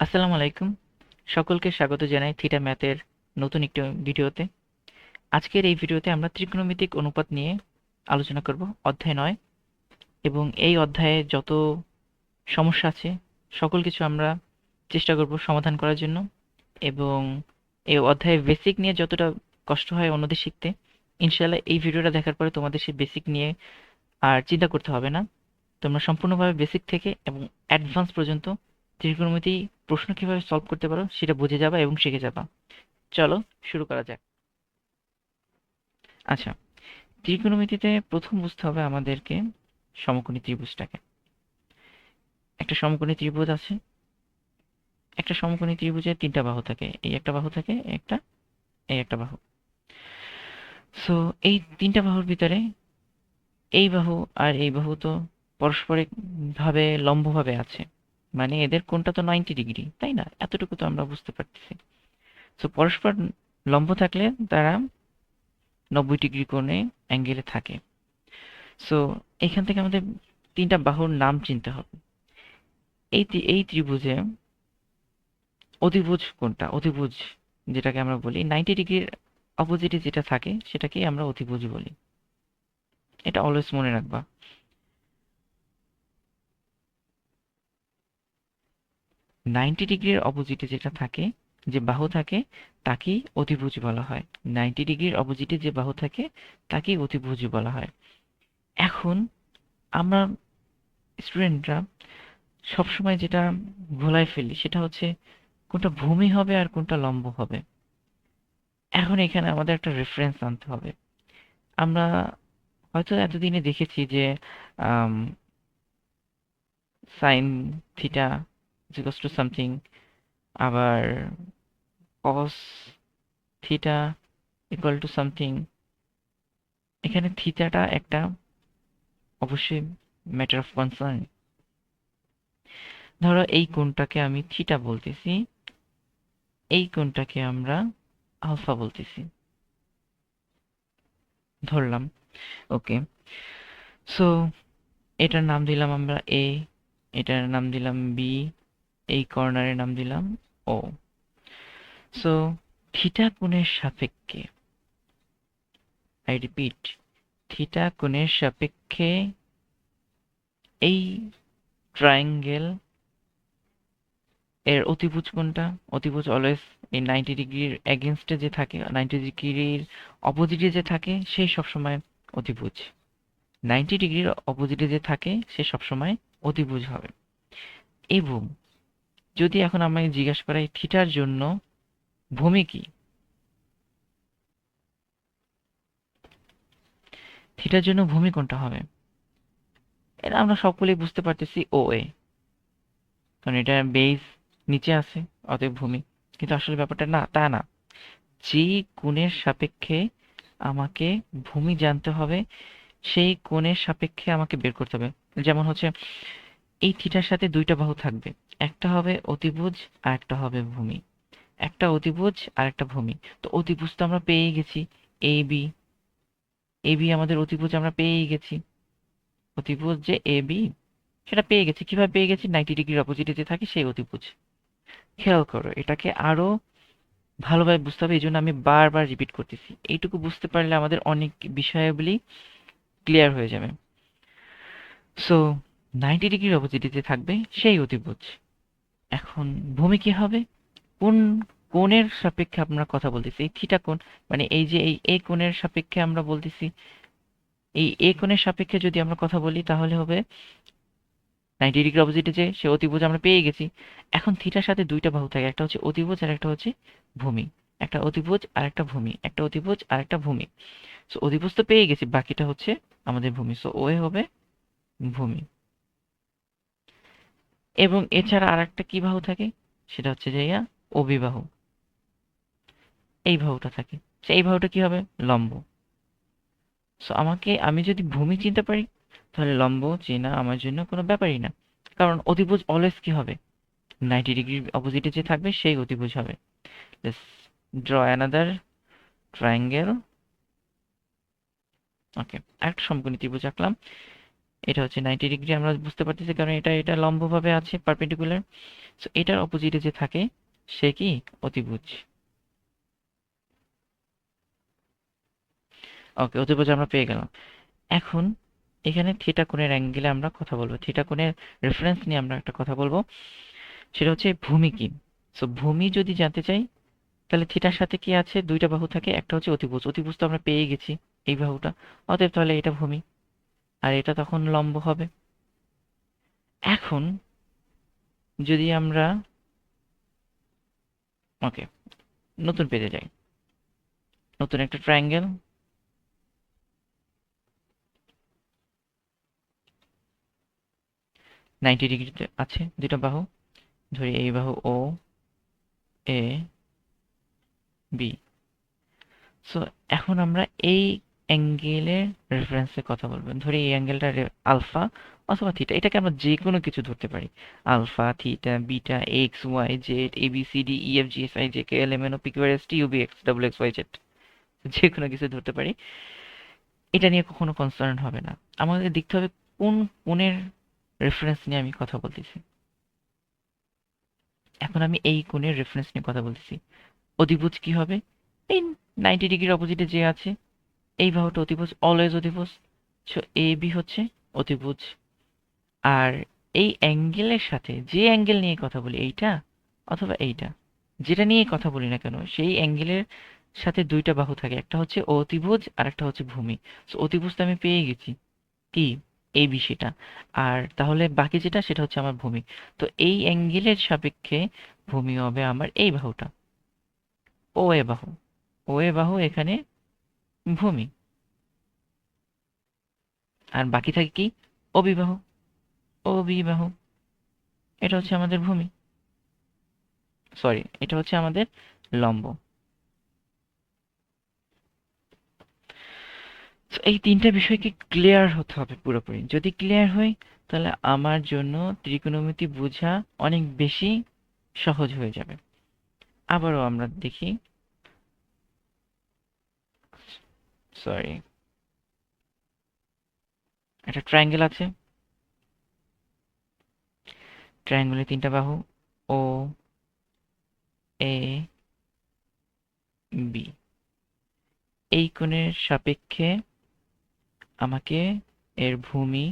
আসসালামু আলাইকুম। সকলকে স্বাগত জানাই থিটা ম্যাথের নতুন একটি ভিডিওতে। আজকের এই ভিডিওতে আমরা ত্রিকোণমিতিক অনুপাত নিয়ে আলোচনা করব, অধ্যায় 9। এবং এই অধ্যায়ে যত সমস্যা আছে সকল কিছু আমরা চেষ্টা করব সমাধান করার জন্য। এবং এই অধ্যায়ে বেসিক নিয়ে যতটা কষ্ট হয় অন্যদের শিখতে, ইনশাআল্লাহ এই ভিডিওটা দেখার পরে তোমাদের সেই বেসিক নিয়ে আর চিন্তা করতে হবে না। তোমরা সম্পূর্ণভাবে বেসিক থেকে এবং অ্যাডভান্স পর্যন্ত ত্রিকোণমিতি প্রশ্ন কিভাবে সলভ করতে পারো সেটা বুঝে যাবা এবং শিখে যাবা। চলো শুরু করা যাক। আচ্ছা, ত্রিকোণমিতিতে প্রথম বুঝতে হবে আমাদেরকে সমকোণী ত্রিভুজটাকে। একটা সমকোণী ত্রিভুজ আছে। একটা সমকোণী ত্রিভুজের তিনটা বাহু থাকে, এই একটা বাহু থাকে, এই একটা বাহু। সো এই তিনটা বাহুর ভিতরে এই বাহু আর এই বাহু তো পারস্পরিক ভাবে লম্বভাবে আছে, মানে এদের কোণটা তো 90 ডিগ্রি, তাই না? এতটুকু তো আমরা বুঝতে পারতেছি। সো পরস্পর লম্ব থাকলে তারা 90 ডিগ্রি কোণে অ্যাঙ্গেলে থাকে। সো এখান থেকে আমাদের তিনটা বাহুর নাম চিনতে হবে। এই ত্রিভুজে অতিভুজ কোনটা? অতিভুজ যেটাকে আমরা বলি 90 ডিগ্রির অপোজিটে যেটা থাকে সেটাকেই আমরা অতিভুজ বলি। এটা অলওয়েজ মনে রাখবা। 90 ডিগ্রির অপোজিটে যেটা থাকে, যে বাহু থাকে, তাকেই অতিভুজ বলা হয়। 90 ডিগ্রির অপোজিটে যে বাহু থাকে তাকেই অতিভুজ বলা হয়। এখন আমরা স্টুডেন্টরা সবসময় যেটা ভুলায় ফেলি সেটা হচ্ছে কোনটা ভূমি হবে আর কোনটা লম্ব হবে। এখন এখানে আমাদের একটা রেফারেন্স আনতে হবে। আমরা হয়তো এতদিনে দেখেছি যে sine theta equals to something, আবার cos theta equal to something. এখানে থিটাটা একটা অবশ্যই ম্যাটার অফ কনসার্ন। ধরো এই কোণটাকে আমি থিটা বলতেছি, এই কোণটাকে আমরা আলফা বলতেছি, ধরলাম। ওকে, সো এটার নাম দিলাম আমরা এ, এটার নাম দিলাম বি, এই কর্নারের নাম দিলাম ও। সো থিটা কোণের সাপেক্ষে, আই রিপিট, থিটা কোণের সাপেক্ষে এই ট্রায়াঙ্গেল এর অতিভুজ কোণটা? অতিভুজ অলওয়েজ এই 90 ডিগ্রির এগেনস্টে যে থাকে, 90 ডিগ্রির অপোজিটে যে থাকে সেই সবসময় অতিভুজ। 90 ডিগ্রির অপোজিটে যে থাকে সে সবসময় অতিভুজ হবে। এবং যদি এখন আমাকে জিজ্ঞাসা করা হয় থিটার জন্য ভূমি কি, থিটার জন্য ভূমি কোনটা হবে? এটা আমরা সকলেই বুঝতে পারতেছি ও এ, কারণ এটা বেস নিচে আছে, অতএব ভূমি। কিন্তু আসলে ব্যাপারটা না, তা না। যে কোণের সাপেক্ষে আমাকে ভূমি জানতে হবে সেই কোণের সাপেক্ষে আমাকে বের করতে হবে। যেমন হচ্ছে এই থিটার সাথে দুইটা বাহু থাকবে, একটা হবে অতিভুজ আর একটা হবে ভূমি। একটা অতিভুজ আর একটা ভূমি। তো অতিভুজ তো আমরা পেয়েই গেছি, এ বি। এ বি আমাদের অতিভুজ আমরা পেয়েই গেছি। অতিভুজ যে এ বি সেটা পেয়ে গেছি। কিভাবে পেয়ে গেছি? 90 ডিগ্রির অপোজিটে যে থাকে সেই অতিভুজ। খেয়াল করো, এটাকে আরো ভালোভাবে বুঝতে হবে, এই জন্য আমি বারবার রিপিট করতেছি। এইটুকু বুঝতে পারলে আমাদের অনেক বিষয়াবলী ক্লিয়ার হয়ে যাবে। সো 90 ডিগ্রির অপোজিটে যে থাকবে সেই অতিভুজ। এখন ভূমি কি হবে? কোন কোণের সাপেক্ষে আমরা কথা বলতেছি? এই থিটা কোণ, মানে এই যে এই এ কোণের সাপেক্ষে আমরা বলতেছি। এই এ কোণের সাপেক্ষে যদি আমরা কথা বলি তাহলে হবে 90 ডিগ্রি অপোজিটে যে সে অতিভুজ আমরা পেয়ে গেছি। এখন থিটার সাথে দুইটা বাহু থাকে, একটা হচ্ছে অতিভুজ আর একটা হচ্ছে ভূমি। একটা অতিভুজ আর একটা ভূমি, একটা অতিভুজ আর একটা ভূমি। সো অতিভুজ তো পেয়ে গেছি, বাকিটা হচ্ছে আমাদের ভূমি। সো ও এ হবে ভূমি। এবং এছাড়া আর একটা কি বাহু থাকে? সেটা হচ্ছে যে অভিবাহু। এই বাহুটা থাকে, সেই বাহুটা কি হবে? লম্ব। সো আমি যদি ভূমি চিনতে পারি তাহলে লম্ব চেনা আমার জন্য কোনো ব্যাপারই না, কারণ অতিভুজ অলওয়েজ কি হবে? 90 ডিগ্রির অপোজিটে যে থাকবে সেই অতিভুজ হবে। Let's draw another triangle. Okay, একটা সমকোণী ত্রিভুজ আঁকলাম। এটা হচ্ছে 90 ডিগ্রি, আমরা বুঝতে পারতেছি কারণ এটা এটা লম্বভাবে আছে পারপেন্ডিকুলার। সো এটার অপোজিটে যে থাকে সে কি অতিভুজ। ওকে, অতিভুজ আমরা পেয়ে গেলাম। এখন এখানে থিটা কোণের অ্যাঙ্গেলে আমরা কথা বলবো, থিটা কোণের রেফারেন্স নিয়ে আমরা একটা কথা বলবো, সেটা হচ্ছে ভূমি কি। সো ভূমি যদি জানতে চাই তাহলে থিটার সাথে কি আছে, দুইটা বাহু থাকে, একটা হচ্ছে অতিভুজ, অতিভুজ তো আমরা পেয়ে গেছি এই বাহুটা, অতএব তাহলে এটা ভূমি, আর এটা তখন লম্ব হবে। এখন যদি আমরা ওকে নতুন পেজে যাই, নতুন একটা ট্রায়াঙ্গেল, 90 ডিগ্রিতে আছে দুইটা বাহু, ধরি এই বাহু ও এ বি। সো এখন আমরা এই অ্যাঙ্গেলের রেফারেন্সে কথা বলবো, ধরি এই অ্যাঙ্গেলটা আলফা অথবা থিটা, এটাকে আমরা যে কোনো কিছু ধরতে পারি, alpha theta beta X Y Z A B C D E F G S I J K L M N O P Q R S T U V X W X Y Z, যে কোনো কিছু ধরতে পারি। এটা নিয়ে কখনো concern হবে না, আমাদের দেখতে হবে কোন কোণের রেফারেন্স নিয়ে আমি কথা বলতেছি। এখন আমি এই কোণের রেফারেন্স নিয়ে কথা বলতেছি। অধিভুজ কি হবে, এই 90 ডিগ্রির অপোজিটে যে আছে এই বাহুটা অতিভুজ, অলওয়েজ অতিভুজ। সো এ বি হচ্ছে অতিভুজ। আর এই অ্যাঙ্গেলের সাথে যে অ্যাঙ্গেল নিয়ে কথা বলি, এইটা অথবা এইটা, যেটা নিয়ে কথা বলি না কেন, সেই অ্যাঙ্গেলের সাথে দুইটা বাহু থাকে, একটা হচ্ছে অতিভুজ আর একটা হচ্ছে ভূমি। সো অতিভুজ তো আমি পেয়ে গেছি, কি এই বিষয়টা, আর তাহলে বাকি যেটা সেটা হচ্ছে আমার ভূমি। তো এই অ্যাঙ্গেলের সাপেক্ষে ভূমি হবে আমার এই বাহুটা, ও এ বাহু, ও এ বাহু এখানে ভূমি। আর বাকি থাকে কি অবিবাহ, অবিবাহ, এটা হচ্ছে আমাদের ভূমি, সরি এটা হচ্ছে আমাদের লম্ব। তো এই তিনটা বিষয়কে ক্লিয়ার হতে হবে পুরোপুরি, যদি ক্লিয়ার হই তাহলে আমার জন্য ত্রিকোণমিতি বোঝা অনেক বেশি সহজ হয়ে যাবে। আবারও আমরা দেখি, সরি, একটা ট্রায়াঙ্গেল আছে, ট্রায়াঙ্গেলের তিনটা বাহু ও এ বি, এই কোণের সাপেক্ষে আমাকে এর ভূমি,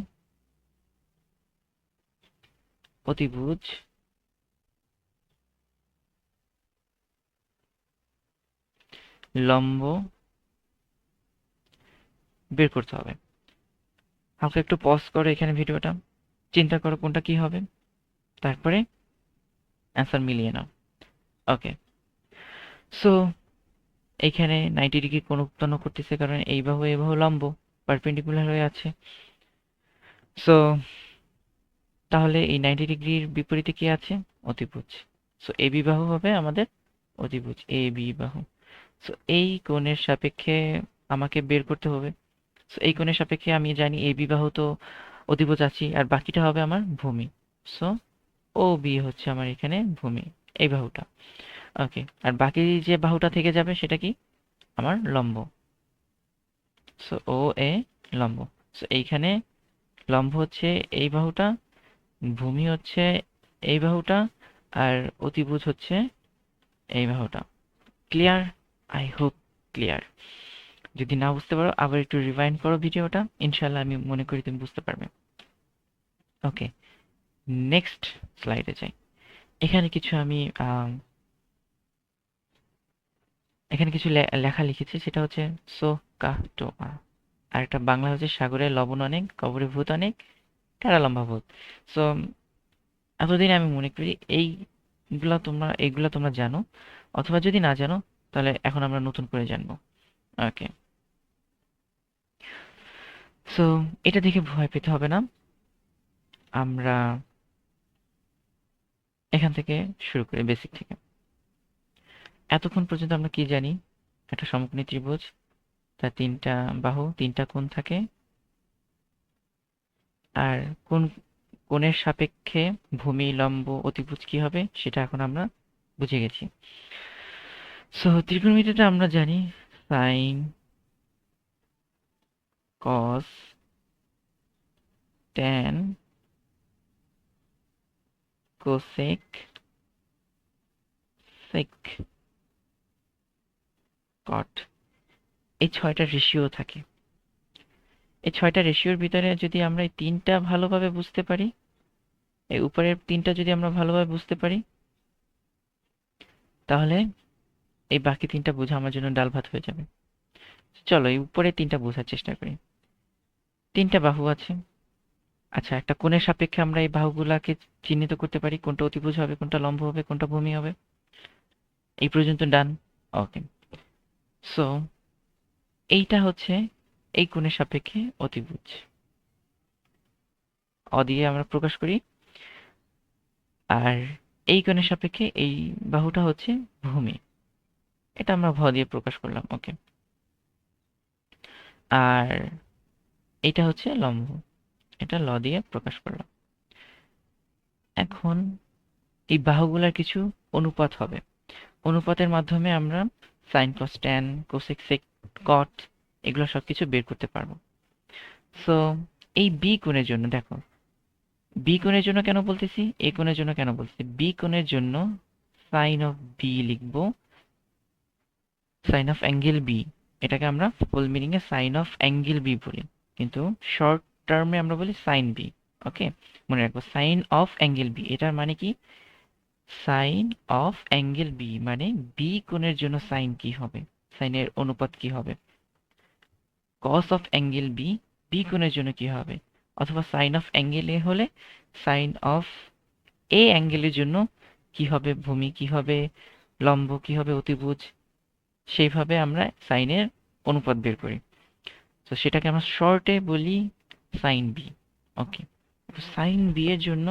অতিভুজ, লম্ব বের করতে হবে। হালকা একটু পজ করো এখানে ভিডিওটা, চিন্তা করো কোনটা কি হবে, তারপরে অ্যান্সার মিলিয়ে নাও। ওকে, সো এইখানে 90 ডিগ্রি কোণ উৎপন্ন করতেছে কারণ এই বাহু লম্ব পারপেন্ডিকুলার হয়ে আছে। সো তাহলে এই 90 ডিগ্রির বিপরীতে কি আছে, অতিভুজ। সো এ বি বাহু হবে আমাদের অতিভুজ, এ বি বাহু। সো এই কোণের সাপেক্ষে আমাকে বের করতে হবে। সো এই কোণের সাপেক্ষে আমি জানি এ বি বাহু তো অতিভুজ আছে, আর বাকিটা হবে আমার ভূমি। সো ও বি হচ্ছে আমার এখানে ভূমি, এই বাহুটা। ওকে, আর বাকি যে বাহুটা থেকে যাবে সেটা কি আমার লম্ব। সো ও এ লম্ব। সো এইখানে লম্ব হচ্ছে এই বাহুটা, ভূমি হচ্ছে এই বাহুটা, আর অতিভুজ হচ্ছে এই বাহুটা। ক্লিয়ার? I hope clear. যদি না বুঝতে পারো আবার একটু রিভাইন্ড করো ভিডিওটা, ইনশাল্লাহ আমি মনে করি তুমি বুঝতে পারবে। ওকে, নেক্সট স্লাইডে যাই। এখানে কিছু আমি এখানে কিছু লেখা লিখেছি, সেটা হচ্ছে সো কাহ টো আ, আর একটা বাংলা হচ্ছে সাগরে লবণ অনেক কবরে ভূত অনেক কারা লম্বা ভূত। সো এতদিন আমি মনে করি এইগুলা তোমরা জানো, অথবা যদি না জানো তাহলে এখন আমরা নতুন করে জানবো। ওকে, সো এটা দেখে ভয় পেতে হবে না, আমরা এখান থেকে শুরু করি, বেসিক থেকে। এতক্ষণ পর্যন্ত আমরা কি জানি, একটা সমকোণী ত্রিভুজ, তার তিনটা বাহু তিনটা কোণ থাকে, আর কোন কোণের সাপেক্ষে ভূমি লম্ব অতিভুজ কি হবে সেটা এখন আমরা বুঝে গেছি। সো ত্রিকোণমিতিতে আমরা জানি sign, cos, tan cosec sec কট, এই 6টা রেশিও থাকে। এই 6টা রেশিওর ভিতরে যদি আমরা এই 3টা ভালোভাবে বুঝতে পারি, এই উপরের 3টা যদি আমরা ভালোভাবে বুঝতে পারি, তাহলে এই বাকি 3টা বোঝা আমার জন্য ডাল ভাত হয়ে যাবে। চলো এই উপরের 3টা বোঝার চেষ্টা করি। 3টা বাহু আছে। আচ্ছা, একটা কোণের সাপেক্ষে আমরা এই বাহুগুলাকে চিহ্নিত করতে পারি কোনটা অতিভুজ হবে, কোনটা লম্ব হবে, কোনটা ভূমি হবে। এই পর্যন্ত ডান। ওকে, সো এইটা হচ্ছে এই কোণের সাপেক্ষে অতিভুজ। অ দিয়ে আমরা প্রকাশ করি। আর এই কোণের সাপেক্ষে এই বাহুটা হচ্ছে ভূমি, এটা আমরা ভ দিয়ে প্রকাশ করলাম। ওকে, আর এটা হচ্ছে লম্ব, এটা ল দিয়ে প্রকাশ করলাম। এখন এই বাহুগুলার কিছু অনুপাত হবে। অনুপাতের মাধ্যমে আমরা sine cos tan cosec sec cot এগুলো সবকিছু বের করতে পারবো। সো এই বি কোণের জন্য দেখো, বি কোণের জন্য কেন বলতেছি, এ কোণের জন্য কেন বলতেছি, বি কোণের জন্য সাইন অফ বি লিখবো, সাইন অফ অ্যাঙ্গেল বি, এটাকে আমরা ফুল মিনিং এ সাইন অফ অ্যাঙ্গেল বি বলি, কিন্তু শর্ট টার্মে আমরা বলি সাইন বি। ওকে, মনে রাখবো সাইন অফ অ্যাঙ্গেল বি, এটার মানে কি, সাইন অফ অ্যাঙ্গেল বি মানে বি কোণের জন্য সাইন কি হবে, সাইনের অনুপাত কি হবে, cos of angle B, B কোণের জন্য কি হবে, অথবা সাইন অফ অ্যাঙ্গেল এ হলে সাইন অফ এ অ্যাঙ্গেলের জন্য কি হবে, ভূমি কি হবে, লম্ব কি হবে, অতিভুজ, সেইভাবে আমরা সাইনের অনুপাত বের করি। তো সেটাকে আমরা শর্টে বলি সাইন বি। ওকে, সাইন বি এর জন্য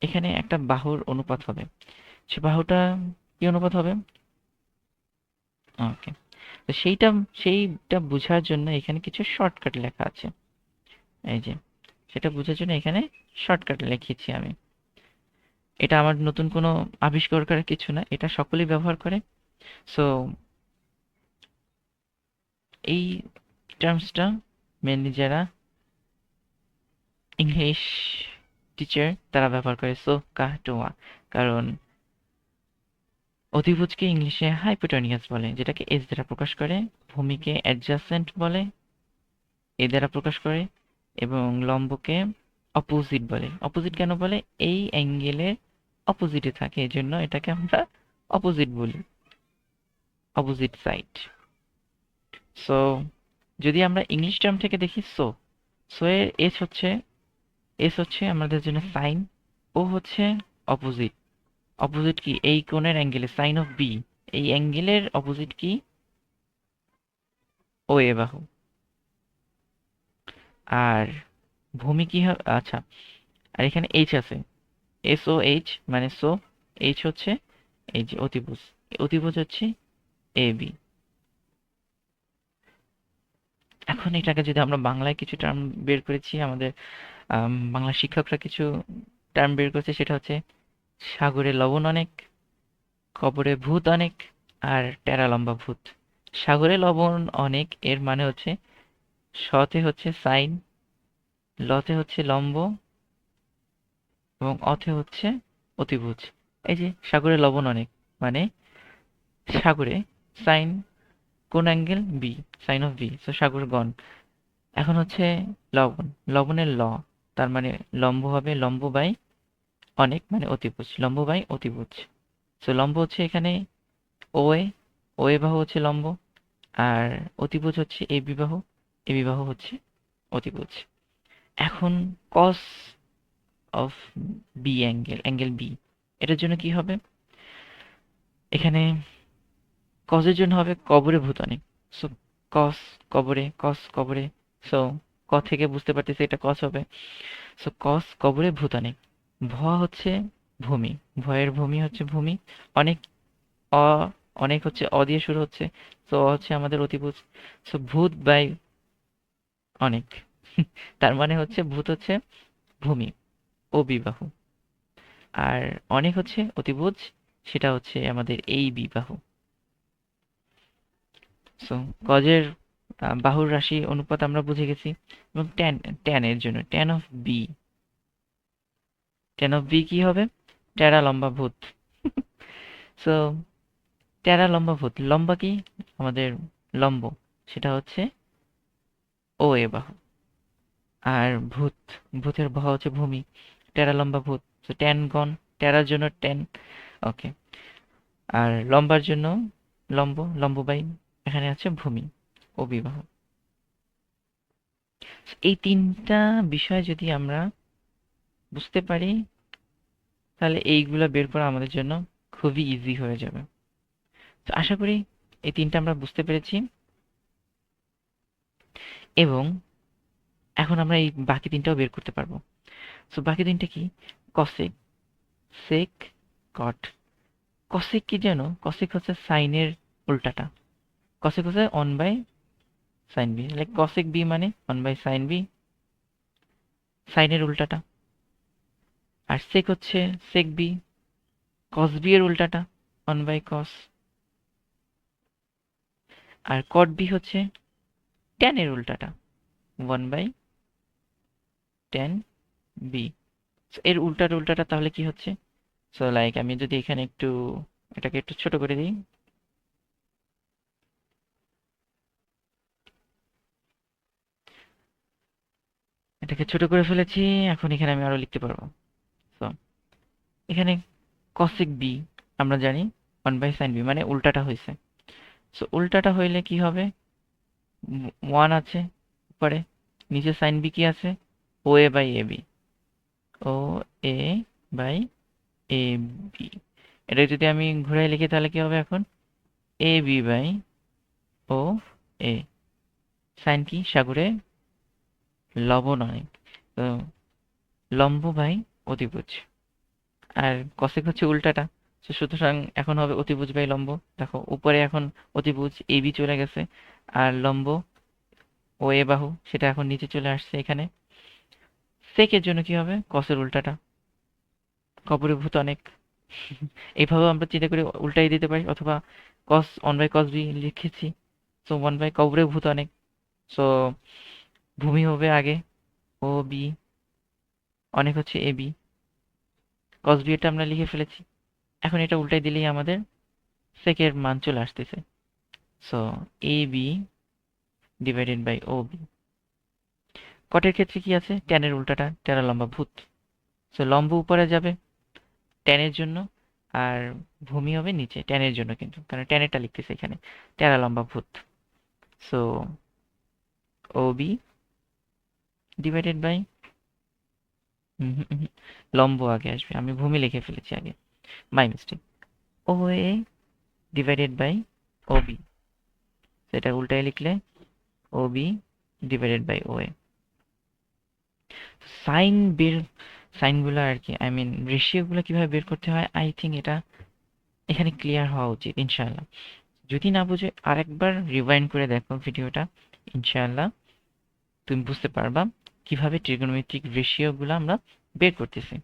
এখানে একটা বাহুর অনুপাত হবে, সে বাহুটা কি অনুপাত হবে। ওকে, তো সেইটা বোঝার জন্য এখানে কিছু শর্টকাট লেখা আছে। এই যে, সেটা বোঝার জন্য এখানে শর্টকাট লিখেছি আমি। এটা আমার নতুন কোনো আবিষ্কার করার কিছু না, এটা সকলেই ব্যবহার করে। সো এই টার্মসটা মেনলি যারা ইংলিশ টিচার তারা ব্যবহার করে, সো কাটোয়া, কারণ অধিভুজকে ইংলিশে হাইপোটেনিয়াস বলে, যেটাকে এস দ্বারা প্রকাশ করে, ভূমিকে অ্যাডজাসেন্ট বলে, এ দ্বারা প্রকাশ করে, এবং লম্বকে অপোজিট বলে। অপোজিট কেন বলে, এই অ্যাঙ্গেলের অপোজিটে থাকে, এই জন্য এটাকে আমরা অপোজিট বলি, অপোজিট সাইড। সো যদি আমরা ইংলিশ টার্ম থেকে দেখি, সো সো এর এস হচ্ছে আমাদের জন্য সাইন, ও হচ্ছে অপোজিট। অপোজিট কি, এই কোণের অ্যাঙ্গেলে সাইন অফ বি, এই অ্যাঙ্গেলের অপোজিট কি, ও এ বাহু। আর ভূমি কি হবে, আচ্ছা, আর এখানে এইচ আছে, এস ও এইচ মানে সো, এইচ হচ্ছে এই যে অতিভুজ, অতিভুজ হচ্ছে এ বি। এখন এটাকে যদি আমরা বাংলায় কিছু টার্ম বের করেছি, আমাদের বাংলা শিক্ষকরা কিছু টার্ম বের করেছে, সেটা হচ্ছে সাগরে লবণ অনেক, কবরে ভূত অনেক, আর টেরা লম্বা ভূত। সাগরে লবণ অনেক এর মানে হচ্ছে শতে হচ্ছে সাইন, লতে হচ্ছে লম্ব, এবং অথে হচ্ছে অতিভুজ। এই যে সাগরে লবণ অনেক মানে সাগরে সাইন কোন angle B, sine of B, so সাগর গণ। এখন হচ্ছে লবণ, লবণের ল, তার মানে লম্ব হবে লম্ব বাই অনেক মানে অতিভুজ, লম্ব বাই অতিভুজ। সো লম্ব হচ্ছে এখানে ওএ, ওএ বাহু হচ্ছে লম্ব, আর অতিভুজ হচ্ছে এ বিবাহ, এ বিবাহ হচ্ছে অতিভুজ। এখন cos of B angle, angle B, এটার জন্য কি হবে, এখানে কজের জন্য হবে কবরে ভূতনে, সো কস কবরে, কস কবরে, সো ক থেকে বুঝতে পারতেছি এটা কস হবে, সো কস কবরে ভূতনে। ভ হচ্ছে ভূমি, ভয়ের ভূমি হচ্ছে ভূমি, অনেক অ, অনেক হচ্ছে অ দিয়ে শুরু হচ্ছে, সো অ হচ্ছে আমাদের অতিভুজ, সো ভূত বাই অনেক তার মানে হচ্ছে ভূত হচ্ছে ভূমি ও বিবাহু, আর অনেক হচ্ছে অতিভুজ, সেটা হচ্ছে আমাদের এই বিবাহ। সো কজের বাহুর রাশি অনুপাত আমরা বুঝে গেছি। এবং ট্যান এর জন্য ট্যান অফ বি কি হবে? ট্যারা লম্বা ভূত। সো ট্যারা লম্বা ভূত, লম্বা কি আমাদের লম্ব, সেটা হচ্ছে ও এ বাহু। আর ভূতের বাহু হচ্ছে ভূমি, ট্যারা লম্বা ভূত। তো ট্যান গণ, ট্যারার জন্য ট্যান। ওকে। আর লম্বার জন্য লম্ব বাই এখানে আছে ভূমি ও বিবাহ। এই তিনটা বিষয় যদি আমরা বুঝতে পারি, তাহলে এইগুলা বের করা আমাদের জন্য খুবই ইজি হয়ে যাবে। তো আশা করি এই তিনটা আমরা বুঝতে পেরেছি, এবং এখন আমরা এই বাকি তিনটাও বের করতে পারবো। সো বাকি তিনটা কি? কসেক, সেক, কট। কসেক কি জানো? কসেক হচ্ছে সাইনের উল্টাটা। কসেক হচ্ছে 1/sin B, like cosec B মানে 1/sin বি, সাইনের উল্টাটা। আর সেক হচ্ছে সেক বি, কস বি এর উল্টাটা, 1/cos। আর কট বি হচ্ছে ট্যান এর উল্টাটা, 1/tan বি। এর উল্টাটা তাহলে কি হচ্ছে? সো লাইক আমি যদি এখানে এটাকে একটু ছোট করে দিই, এটাকে ছোট করে ফেলেছি। এখন এখানে আমি আরো লিখতে পারবো। সো এখানে cosec b আমরা জানি 1/sin b, মানে উল্টাটা হয়েছে। সো উল্টাটা হইলে কি হবে? 1 আছে উপরে, নিচে sin b কি আছে? oa by ab, O A by A B. এটা যদি আমি ঘুরাই লিখি তাহলে কি হবে এখন? A B by O A. Sine কি? সাগরে লবণ অনেক, তো লম্ব বাই অতিভুজ। আর কসেক হচ্ছে উল্টাটা, তো সুতরাং এখন হবে অতিভুজ বাই লম্ব। দেখো উপরে এখন অতিভুজ এবি চলে গেছে, আর লম্ব ও এ বাহু সেটা এখন নিচে চলে আসছে এখানে। সেকের জন্য কি হবে? কসের উল্টাটা, কবরে ভূত অনেক। এইভাবে আমরা চিন্তা করে উল্টাই দিতে পারি, অথবা কস 1/cos বি লিখেছি, সো 1 বাই কবরে ভূত অনেক। সো ভূমি হবে আগে ও বি, অনেক হচ্ছে এ বি, কস বি এটা আমরা লিখে ফেলেছি। এখন এটা উল্টাই দিলেই আমাদের সেকের মান চলে আসতেছে। So A B divided by O B. কটের ক্ষেত্রে কি আছে? ট্যানের উল্টাটা, ট্যারা লম্বা ভূত। সো লম্ব উপরে যাবে ট্যানের জন্য, আর ভূমি হবে নিচে ট্যানের জন্য, কিন্তু কারণ ট্যানেরটা লিখতেছে এখানে, ট্যারা লম্বা ভূত। So O B divided by, লম্ব আগে আসবে, আমি ভূমি লিখে ফেলেছি আগে, my mistake. O A divided by O B, সেটা উল্টায় লিখলে O B divided by O A. Sine বের, সাইনগুলো আর কি, আই মিন রেশিওগুলো কিভাবে বের করতে হয়, আই থিঙ্ক এটা এখানে ক্লিয়ার হওয়া উচিত ইনশাআল্লাহ। যদি না বুঝে আরেকবার রিওয়াইন্ড করে দেখো ভিডিওটা, ইনশাআল্লাহ তুমি বুঝতে পারবা কিভাবে ট্রিগোনোমেট্রিক রেশিওগুলো আমরা বের করতেছি।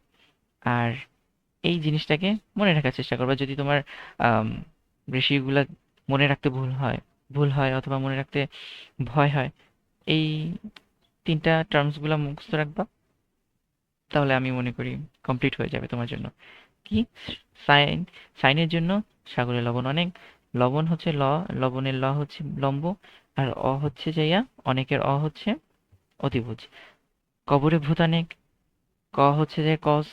আর এই জিনিসটাকে মনে রাখার চেষ্টা করবা। যদি তোমার রেশিওগুলো মনে রাখতে ভুল হয় অথবা মনে রাখতে ভয় হয়, এই তিনটা টার্মসগুলো মুখস্থ রাখবা, তাহলে আমি মনে করি কমপ্লিট হয়ে যাবে তোমার জন্য। কি? সাইন, সাইনের জন্য সাগরে লবণ অনেক, লবণ হচ্ছে লবণের হচ্ছে লম্ব, আর হচ্ছে যাইয়া অনেকের হচ্ছে অতিভুজ। কবরে ভূত অনেক, হচ্ছে যে কস,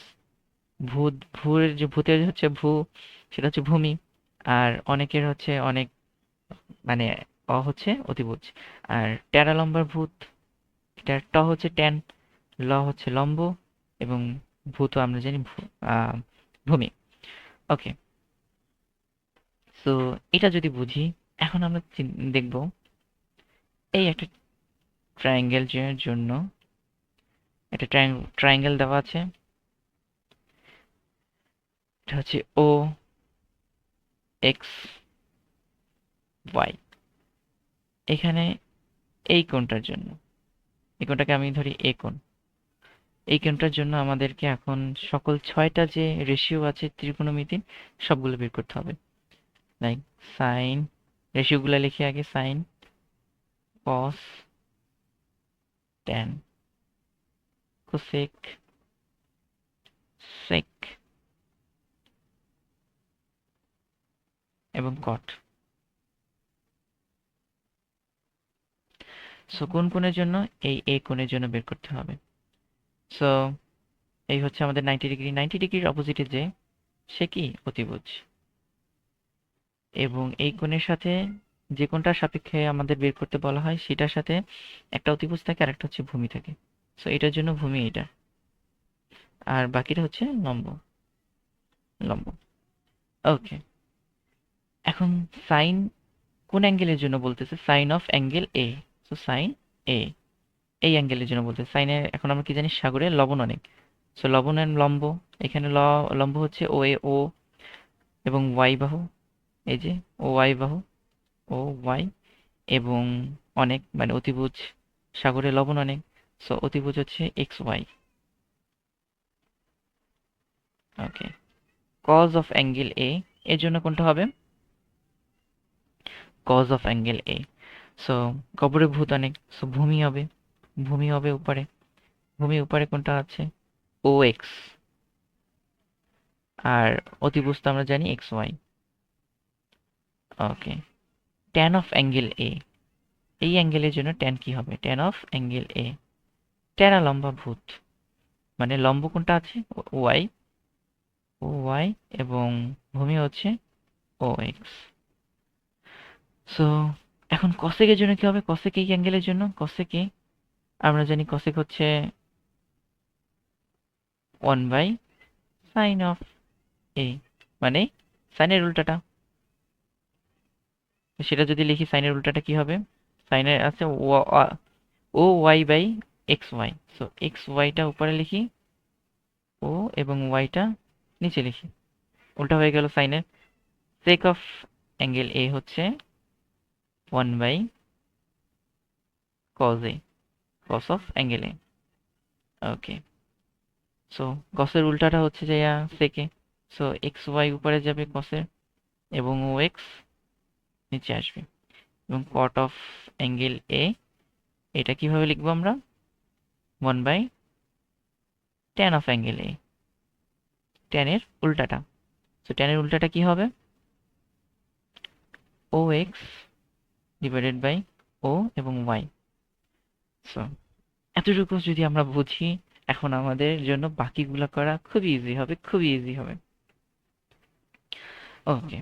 ভূতের হচ্ছে সেটা হচ্ছে ভূমি, আর অনেকের হচ্ছে অনেক, মানে হচ্ছে অতিভুজ। আর ট্যারা লম্বার ভূত, এটা হচ্ছে ট্যান, হচ্ছে লম্ব, এবং ভূত আমরা জানি ভূমি। ওকে। সো এটা যদি বুঝি, এখন আমরা দেখব এই একটা ট্রায়াঙ্গেল জন্য একটা ট্রায়াঙ্গেল দেওয়া আছে, এটা হচ্ছে ও এক্স ওয়াই। এখানে এই কোণটার জন্য, এই কোণটাকে আমি ধরি এ কোণ, এই কোণটার জন্য আমাদেরকে এখন সকল 6টা যে রেশিও আছে ত্রিকোণমিতির সবগুলো বের করতে হবে। লাইক সাইন, রেশিওগুলো লিখি আগে, সাইন কস, ট্যান, কোসেক, সেক এবং কট। সো কোন কোণের জন্য? এই এ কোণের জন্য বের করতে হবে। সো এই হচ্ছে আমাদের 90 ডিগ্রি। 90 ডিগ্রির অপোজিটে যে, সে কি? অতিভুজ। এবং এই কোণের সাথে যে কোণটার সাপেক্ষে আমাদের বের করতে বলা হয় সেটার সাথে একটা অতিভুজ থাকে আর একটা হচ্ছে ভূমি থাকে। সো এটার জন্য ভূমি এটা, আর বাকিটা হচ্ছে লম্ব। লম্ব। ওকে, এখন সাইন কোন অ্যাঙ্গেলের জন্য বলতেছে? Sine of angle A. So sine A, এই অ্যাঙ্গেলের জন্য বলতেছে। সাইনের এখন আমরা কি জানি? সাগরে লবণ অনেক। সো লবণ এন্ড লম্ব, এখানে লম্ব হচ্ছে ও এ, ও এবং ওয়াই বাহু, এই যে ও ওয়াই বাহু, ও ওয়াই, এবং অনেক মানে অতিভুজ, সাগরে লবণ অনেক। সো অতিভুজ হচ্ছে X Y. Okay, cos of angle A এর জন্য কোনটা হবে? Cos of angle A. So কবরে ভূত অনেক, সো ভূমি হবে। ভূমি হবে উপরে। ভূমি উপরে কোনটা আছে? ও এক্স। আর অতিভুজ তো আমরা জানি X Y. Okay, tan of angle A, এই অ্যাঙ্গেলের জন্য ট্যান কি হবে? ট্যান অফ অ্যাঙ্গেল এ, ট্যানা লম্বা ভূত, মানে লম্ব কোনটা আছে? ওয়াই, ও ওয়াই, এবং ভূমি হচ্ছে ও এক্স। সো এখন কসেকের জন্য কি হবে? কসেক এই অ্যাঙ্গেলের জন্য, কসেকে আমরা জানি কসেক হচ্ছে 1/sin অফ এ, মানে সাইনের উল্টাটা। সেটা যদি লিখি, সাইনের উল্টাটা কি হবে? সাইনের আছে O Y by X Y. So X ওয়াইটা উপরে লিখি, ও এবং ওয়াইটা নিচে লিখি, উল্টা হয়ে গেল সাইনের। সেক অফ অ্যাঙ্গেল এ হচ্ছে 1/cos A, cos of angle A. Okay, so কসের উল্টাটা হচ্ছে যে সেকে। সো এক্স ওয়াই উপরে যাবে কসের, এবং ও এক্স নিচে আসবে। এবং কট অফ অ্যাঙ্গেল এ, এটা কিভাবে লিখবো আমরা? 1/tan অফ অ্যাঙ্গেল এ, ট্যানের উল্টাটা। সো ট্যানের উল্টাটা কি হবে? O X divided by O এবং ওয়াই। সো এতটুকু যদি আমরা বুঝি, এখন আমাদের জন্য বাকিগুলো করা খুবই ইজি হবে, খুবই ইজি হবে। ওকে,